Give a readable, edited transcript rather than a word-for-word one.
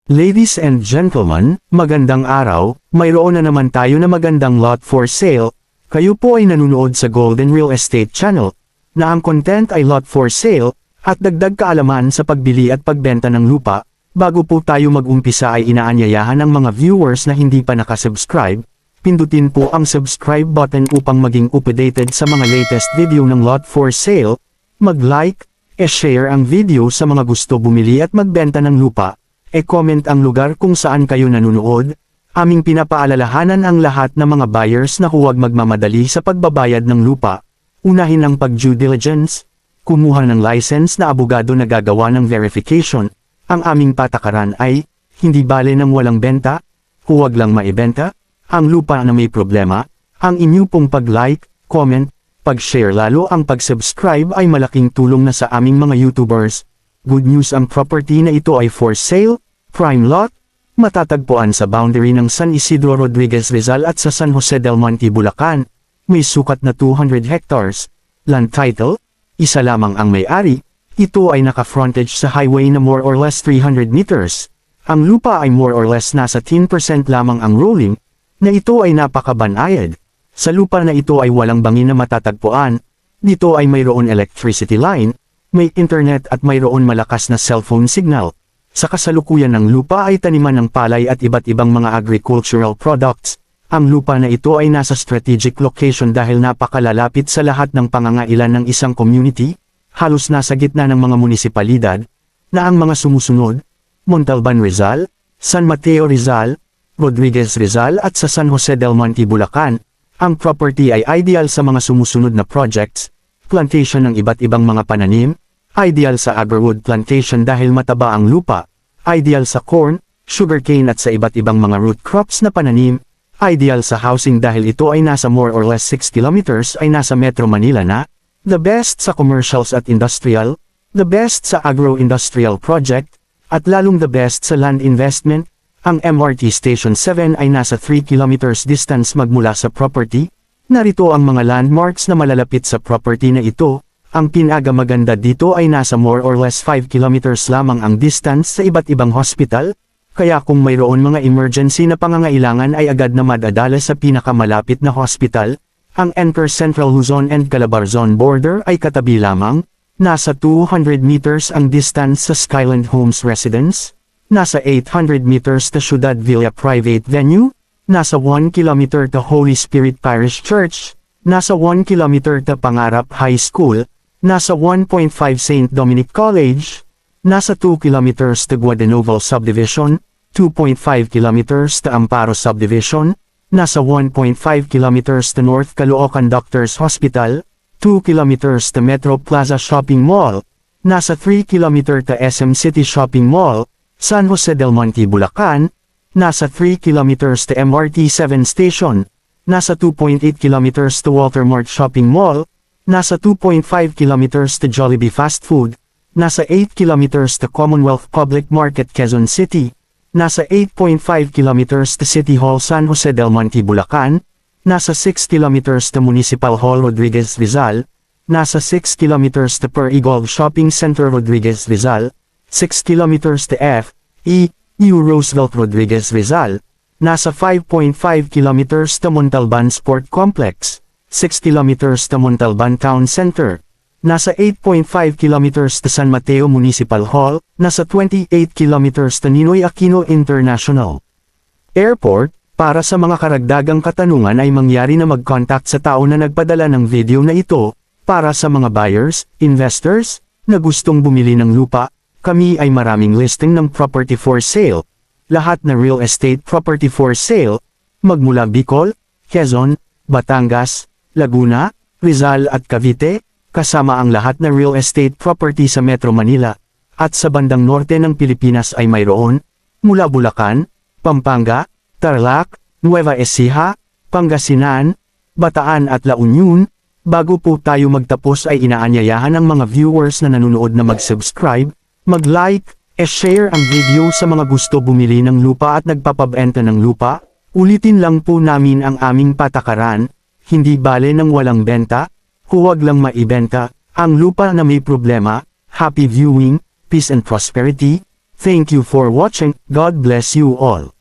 Ladies and gentlemen, magandang araw, mayroon na naman tayo na magandang lot for sale. Kayo po ay nanunood sa Golden Real Estate Channel, na ang content ay lot for sale, at dagdag kaalaman sa pagbili at pagbenta ng lupa. Bago po tayo mag-umpisa ay inaanyayahan ng mga viewers na hindi pa nakasubscribe, pindutin po ang subscribe button upang maging updated sa mga latest video ng lot for sale, mag-like, e-share ang video sa mga gusto bumili at magbenta ng lupa. E-comment ang lugar kung saan kayo nanunood. Aming pinapaalalahanan ang lahat ng mga buyers na huwag magmamadali sa pagbabayad ng lupa. Unahin ang pag-due diligence, kumuha ng license na abogado na gagawa ng verification. Ang aming patakaran ay, hindi bale ng walang benta, huwag lang maibenta, ang lupa na may problema. Ang inyo pong pag-like, comment, pag-share lalo ang pag-subscribe ay malaking tulong na sa aming mga YouTubers. Good news, ang property na ito ay for sale, prime lot, matatagpuan sa boundary ng San Isidro Rodriguez Rizal at sa San Jose del Monte, Bulacan. May sukat na 200 hectares. Land title, isa lamang ang may-ari. Ito ay naka-frontage sa highway na more or less 300 meters. Ang lupa ay more or less nasa 10% lamang ang rolling, na ito ay napakabanayad. Sa lupa na ito ay walang bangin na matatagpuan. Dito ay mayroon electricity line, may internet at mayroon malakas na cellphone signal. Sa kasalukuyan ng lupa ay taniman ng palay at iba't ibang mga agricultural products. Ang lupa na ito ay nasa strategic location dahil napakalalapit sa lahat ng pangangailan ng isang community, halos nasa gitna ng mga munisipalidad, na ang mga sumusunod, Montalban Rizal, San Mateo Rizal, Rodriguez Rizal at sa San Jose del Monte, Bulacan. Ang property ay ideal sa mga sumusunod na projects, plantation ng iba't ibang mga pananim, ideal sa agrowood plantation dahil mataba ang lupa, ideal sa corn, sugarcane at sa iba't ibang mga root crops na pananim, ideal sa housing dahil ito ay nasa more or less 6 kilometers ay nasa Metro Manila na, the best sa commercials at industrial, the best sa agro-industrial project, at lalong the best sa land investment. Ang MRT Station 7 ay nasa 3 kilometers distance magmula sa property. Narito ang mga landmarks na malalapit sa property na ito. Ang pinakamaganda dito ay nasa more or less 5 kilometers lamang ang distance sa iba't ibang hospital, kaya kung mayroon mga emergency na pangangailangan ay agad na madadala sa pinakamalapit na hospital. Ang Anchor Central Luzon and Calabarzon border ay katabi lamang, nasa 200 meters ang distance sa Skyland Homes Residence, nasa 800 meters sa Ciudad Villa Private Venue, nasa 1 kilometer to Holy Spirit Parish Church, nasa 1 kilometer to Pangarap High School, nasa 1.5 St. Dominic College, nasa 2 kilometers to Guadanovil Subdivision, 2.5 kilometers to Amparo Subdivision, nasa 1.5 kilometers to North Caloocan Doctors Hospital, 2 kilometers to Metro Plaza Shopping Mall, nasa 3 kilometer to SM City Shopping Mall, San Jose del Monte, Bulacan, nasa 3 kilometers to MRT 7 Station, nasa 2.8 kilometers to Walter Mart Shopping Mall, nasa 2.5 kilometers to Jollibee Fast Food, nasa 8 kilometers to Commonwealth Public Market Quezon City, nasa 8.5 kilometers to City Hall San Jose del Monte, Bulacan, nasa 6 kilometers to Municipal Hall Rodriguez Rizal, nasa 6 kilometers to Per Eagle Shopping Center Rodriguez Rizal, 6 kilometers to F.E.U. Roosevelt Rodriguez Rizal, nasa 5.5 kilometers to Montalban Sport Complex, 6 kilometers to Montalban Town Center, nasa 8.5 kilometers to San Mateo Municipal Hall, nasa 28 kilometers to Ninoy Aquino International Airport. Para sa mga karagdagang katanungan ay mangyari na mag-contact sa tao na nagpadala ng video na ito. Para sa mga buyers, investors, na gustong bumili ng lupa, kami ay maraming listing ng property for sale. Lahat na real estate property for sale, magmula Bicol, Quezon, Batangas, Laguna, Rizal at Cavite, kasama ang lahat na real estate property sa Metro Manila. At sa bandang norte ng Pilipinas ay mayroon, mula Bulacan, Pampanga, Tarlac, Nueva Ecija, Pangasinan, Bataan at La Union. Bago po tayo magtapos ay inaanyayahan ang mga viewers na nanonood na mag-subscribe, mag-like, e-share ang video sa mga gusto bumili ng lupa at nagpapabenta ng lupa. Ulitin lang po namin ang aming patakaran, hindi bale ng walang benta, huwag lang maibenta, ang lupa na may problema. Happy viewing, peace and prosperity. Thank you for watching. God bless you all.